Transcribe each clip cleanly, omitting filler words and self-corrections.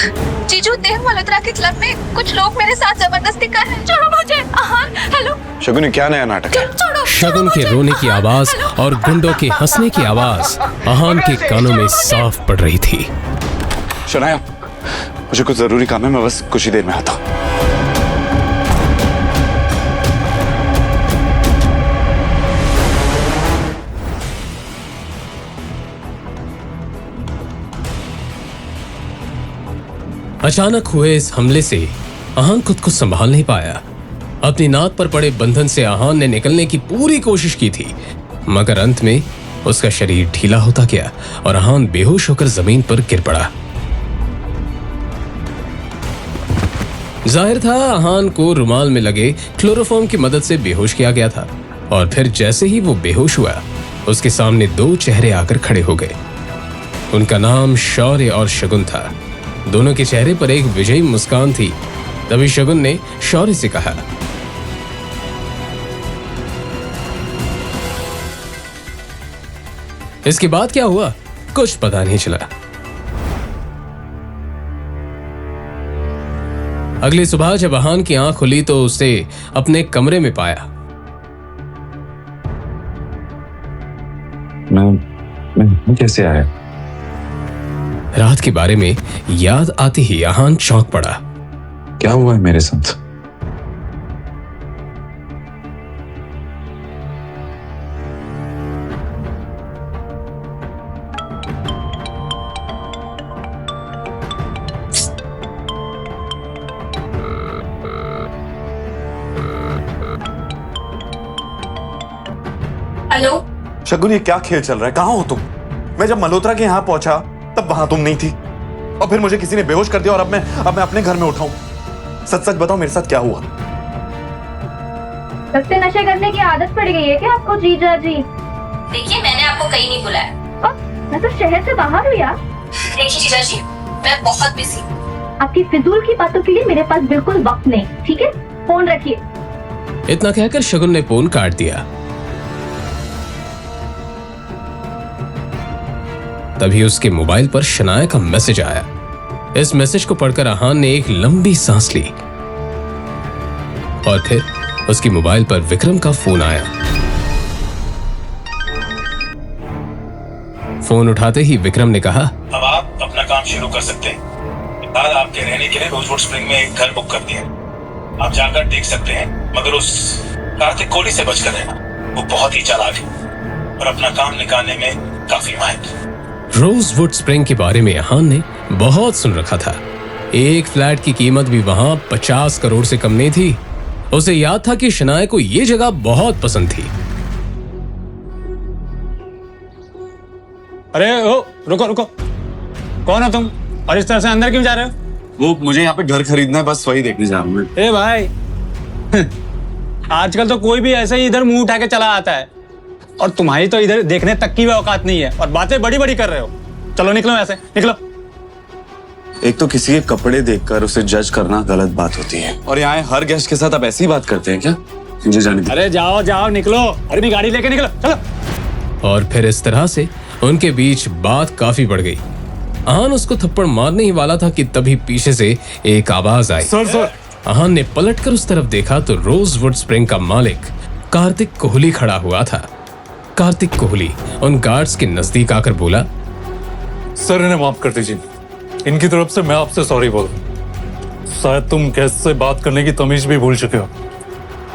जीजू, देव मल्होत्रा के क्लब में कुछ लोग मेरे साथ जबरदस्ती कर रहे हैं। छोड़ो मुझे। हेलो शगुन, क्या नया नाटक है? छोड़ो। शगुन के रोने की आवाज और गुंडों के हंसने की आवाज आहान के कानों में साफ पड़ रही थी। शनाया, मुझे कुछ जरूरी काम है, मैं बस कुछ ही देर में आता हूँ। अचानक हुए इस हमले से आहान खुद को संभाल नहीं पाया। अपनी नाक पर पड़े बंधन से आहान ने निकलने की पूरी कोशिश की थी, मगर अंत में उसका शरीर ढीला होता गया और आहान बेहोश होकर जमीन पर गिर पड़ा। जाहिर था आहान को रुमाल में लगे क्लोरोफॉर्म की मदद से बेहोश किया गया था, और फिर जैसे ही वो बेहोश हुआ, उसके सामने दो चेहरे आकर खड़े हो गए। उनका नाम शौर्य और शगुन था। दोनों के चेहरे पर एक विजयी मुस्कान थी। तभी शगुन ने शौर्य से कहा, इसके बाद क्या हुआ कुछ पता नहीं चला। अगली सुबह जब आहान की आंख खुली तो उसे अपने कमरे में पाया। मैं कैसे आया? रात के बारे में याद आते ही आहान चौंक पड़ा। क्या हुआ है मेरे साथ? हेलो शगुन, ये क्या खेल चल रहा है? कहाँ हो तुम? मैं जब मल्होत्रा के यहाँ पहुंचा तब वहां तुम नहीं थी, और फिर मुझे किसी ने बेहोश कर दिया और अब मैं अपने घर में उठाऊं। सच सच बताओ, मेरे साथ क्या हुआ? सस्ते नशे करने की आदत पड़ गई है क्या आपको जीजा जी? देखिए, मैंने आपको कहीं नहीं बुलाया। मैं तो शहर से बाहर हूँ यार। देखिए जीजा जी, मैं बहुत बिजी हूँ। आपकी फिजूल की बातों के लिए मेरे पास बिल्कुल वक्त नहीं, ठीक है? फोन रखिए। इतना कहकर शगुन ने फोन काट दिया। तभी उसके मोबाइल पर शनाया का मैसेज आया। इस मैसेज को पढ़कर आहान ने एक लंबी सांस ली, और फिर उसके मोबाइल पर विक्रम का फोन आया। फोन उठाते ही विक्रम ने कहा, अब आप अपना काम शुरू कर सकते हैं। बाद आपके रहने के लिए रोजवुड स्प्रिंग में एक घर बुक कर दिया। आप जाकर देख सकते हैं, मगर उस कार्तिक कोहली से बचकर रहना। वो बहुत ही चालाक है और अपना काम निकालने में काफी माहिर। रोजवुड स्प्रिंग के बारे में आहान ने बहुत सुन रखा था। एक फ्लैट की कीमत भी वहां 50 करोड़ से कम नहीं थी। उसे याद था कि शनाया को यह जगह बहुत पसंद थी। अरे ओ, रुको रुको, कौन हो तुम और इस तरह से अंदर क्यों जा रहे हो? वो मुझे यहाँ पे घर खरीदना है, बस वही देखने जा रहा हूँ। ए भाई आजकल तो कोई भी ऐसे ही इधर मुंह उठा के चला आता है, और तुम्हारी तो इधर देखने तक की भी औकात नहीं है और बातें बड़ी बड़ी कर रहे हो। चलो निकलो ऐसे, निकलो। एक तो किसी के कपड़े देखकर उसे जज करना गलत बात होती है, और यहाँ हर गेस्ट के साथ आप ऐसी बात करते हैं क्या? मुझे जाने दीजिए। अरे जाओ जाओ, निकलो। अरे भी गाड़ी लेके निकलो, चलो। और फिर इस तरह से उनके बीच बात काफी बढ़ गई। आहान उसको थप्पड़ मारने ही वाला था कि तभी पीछे से एक आवाज आई। सर। आहान ने पलटकर उस तरफ देखा तो रोजवुड स्प्रिंग का मालिक कार्तिक कोहली खड़ा हुआ था। कार्तिक कोहली उन गार्ड्स के नजदीक आकर बोला, सर इन्हें माफ कर दीजिए, इनकी तरफ से मैं आपसे सॉरी बोल रहा हूं। शायद तुम गेस्ट से बात करने की तमीज भी भूल चुके हो।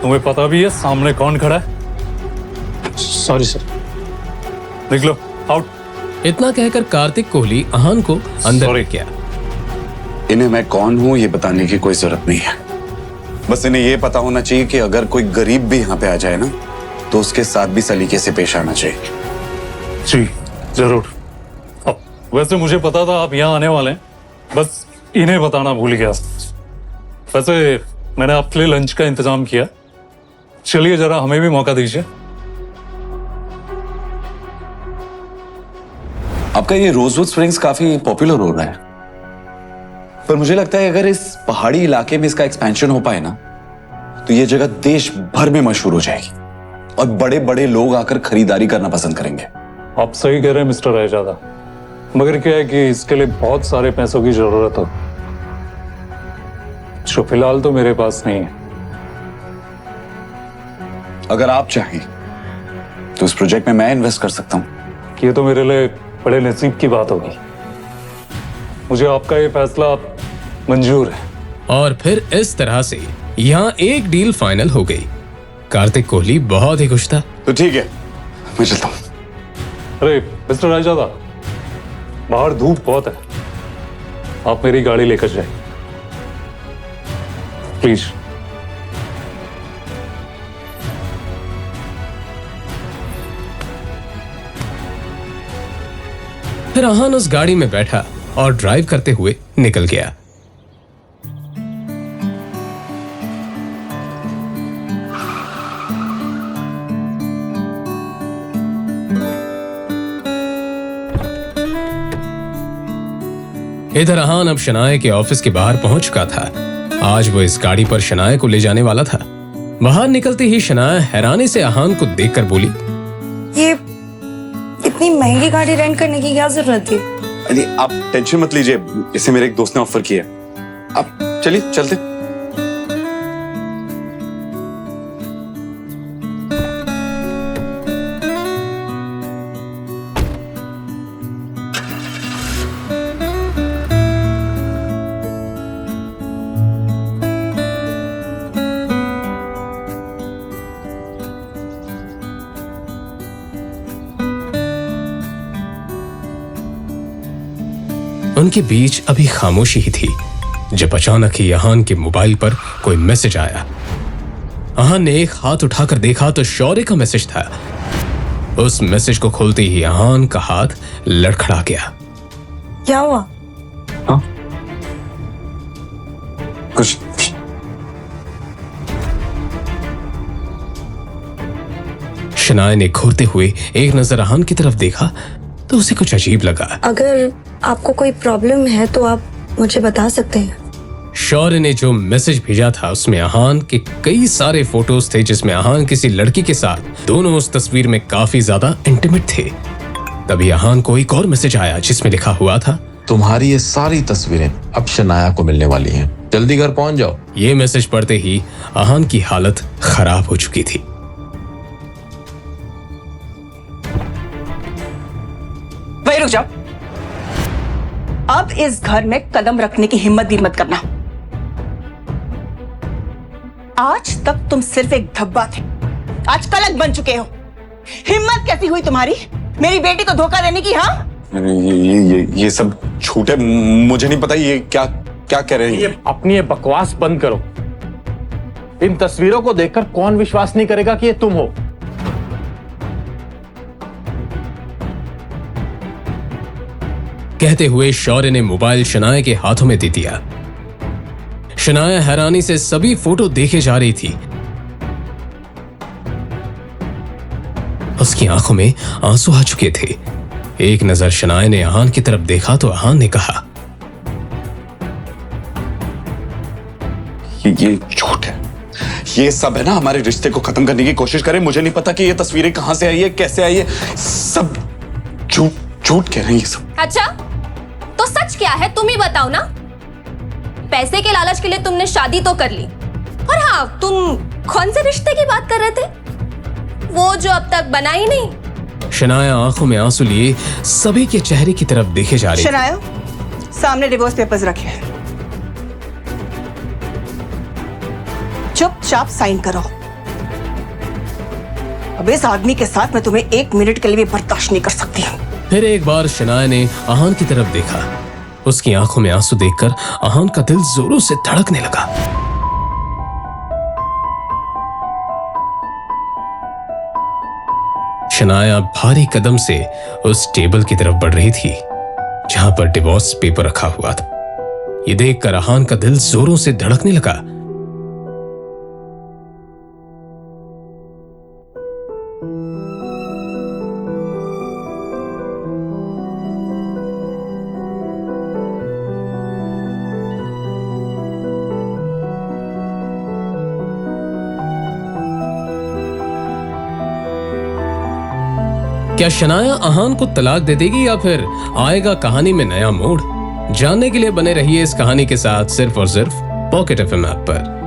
तुम्हें पता भी है सामने कौन खड़ा है? Sorry sir. निकलो, आउट। इतना कहकर कार्तिक कोहली आहान को अंदर Sorry. ले गया। इन्हें मैं कौन हूँ ये बताने की कोई जरूरत नहीं है। बस इन्हें ये पता होना चाहिए कि अगर कोई गरीब भी यहाँ पे आ जाए ना, तो उसके साथ भी सलीके से पेश आना चाहिए। जी जरूर। अब वैसे मुझे पता था आप यहाँ आने वाले हैं, बस इन्हें बताना भूल गया। वैसे मैंने आपके लिए लंच का इंतजाम किया, चलिए जरा हमें भी मौका दीजिए। आपका ये रोजवुड स्प्रिंग्स काफी पॉपुलर हो रहा है, पर मुझे लगता है अगर इस पहाड़ी इलाके में इसका एक्सपेंशन हो पाए ना, तो ये जगह देश भर में मशहूर हो जाएगी और बड़े बड़े लोग आकर खरीदारी करना पसंद करेंगे। आप सही कह रहे हैं मिस्टर रहजादा, मगर क्या है कि इसके लिए बहुत सारे पैसों की जरूरत हो। जो फिलहाल तो मेरे पास नहीं है। अगर आप चाहें तो इस प्रोजेक्ट में मैं इन्वेस्ट कर सकता हूं। ये तो मेरे लिए बड़े नसीब की बात होगी। मुझे आपका ये फैसला मंजूर है। और फिर इस तरह से यहाँ एक डील फाइनल हो गई। कार्तिक कोहली बहुत ही खुश था। तो ठीक है, मैं चलता हूं। अरे मिस्टर रायजादा, बाहर धूप बहुत है, आप मेरी गाड़ी लेकर जाए प्लीज। फिर आहान उस गाड़ी में बैठा और ड्राइव करते हुए निकल गया। इधर आहान अब शनाया के ऑफिस के बाहर पहुंच चुका था। आज वो इस गाड़ी पर शनाया को ले जाने वाला था। बाहर निकलते ही शनाया हैरानी से आहान को देखकर बोली, ये इतनी महंगी गाड़ी रेंट करने की क्या जरूरत थी? अरे आप टेंशन मत लीजिए, इसे मेरे एक दोस्त ने ऑफर किया। आप चलिए चलते। उनके बीच अभी खामोशी ही थी जब अचानक ही आहान के मोबाइल पर कोई मैसेज आया। आहान ने एक हाथ उठाकर देखा तो शौर्य का मैसेज था। उस मैसेज को खोलते ही आहान का हाथ लड़खड़ा गया। क्या हुआ? हाँ कुछ। शनाया ने घूरते हुए एक नजर आहान की तरफ देखा तो उसे कुछ अजीब लगा। अगर आपको कोई प्रॉब्लम है तो आप मुझे बता सकते हैं। शौर्य ने जो मैसेज भेजा था उसमें आहान के कई सारे फोटोज थे जिसमें आहान किसी लड़की के साथ दोनों उस तस्वीर में काफी ज्यादा इंटीमेट थे। तभी आहान को एक और मैसेज आया जिसमें लिखा हुआ था, तुम्हारी ये सारी तस्वीरें अब शनाया को मिलने वाली हैं, जल्दी घर पहुंच जाओ। ये मैसेज पढ़ते ही आहान की हालत खराब हो चुकी थी। वही रुक जाओ। अब इस घर में कदम रखने की हिम्मत भी मत करना। आज तक तुम सिर्फ एक धब्बा थे, आज कलंक बन चुके हो। हिम्मत कैसी हुई तुम्हारी मेरी बेटी को धोखा देने की? हाँ ये सब झूठ है, मुझे नहीं पता ये क्या क्या कह रहे हैं। ये अपनी ये बकवास बंद करो। इन तस्वीरों को देखकर कौन विश्वास नहीं करेगा कि ये तुम हो? कहते हुए शौर्य ने मोबाइल शनाया के हाथों में दे दिया। शनाया हैरानी से सभी फोटो देखे जा रही थी। उसकी आंखों में आंसू आ चुके थे। एक नजर शनाया ने आहान की तरफ देखा तो आहान ने कहा, ये झूठ है, ये सब है ना हमारे रिश्ते को खत्म करने की कोशिश करें। मुझे नहीं पता कि ये तस्वीरें कहां से आई है, कैसे आई है, सब झूठ कह रहे हैं ये सब। अच्छा तो सच क्या है तुम ही बताओ ना। पैसे के लालच के लिए तुमने शादी तो कर ली, और हाँ तुम कौन से रिश्ते की बात कर रहे थे, वो जो अब तक बना ही नहीं। शनाया आंखों में आंसू लिए सभी के चेहरे की तरफ देखे जा रही थी। शनाया, सामने डिवोर्स पेपर्स रखे, चुपचाप साइन करो। अब इस आदमी के साथ मैं तुम्हें 1 मिनट के लिए भी बर्दाश्त नहीं कर सकती हूँ। फिर एक बार शनाया ने आहान की तरफ देखा। उसकी आंखों में आंसू देखकर आहान का दिल जोरों से धड़कने लगा। शनाया भारी कदम से उस टेबल की तरफ बढ़ रही थी जहां पर डिवोर्स पेपर रखा हुआ था। ये देखकर आहान का दिल जोरों से धड़कने लगा। क्या शनाया आहान को तलाक दे देगी या फिर आएगा कहानी में नया मोड़? जानने के लिए बने रहिए इस कहानी के साथ सिर्फ और सिर्फ पॉकेट एफएम ऐप पर।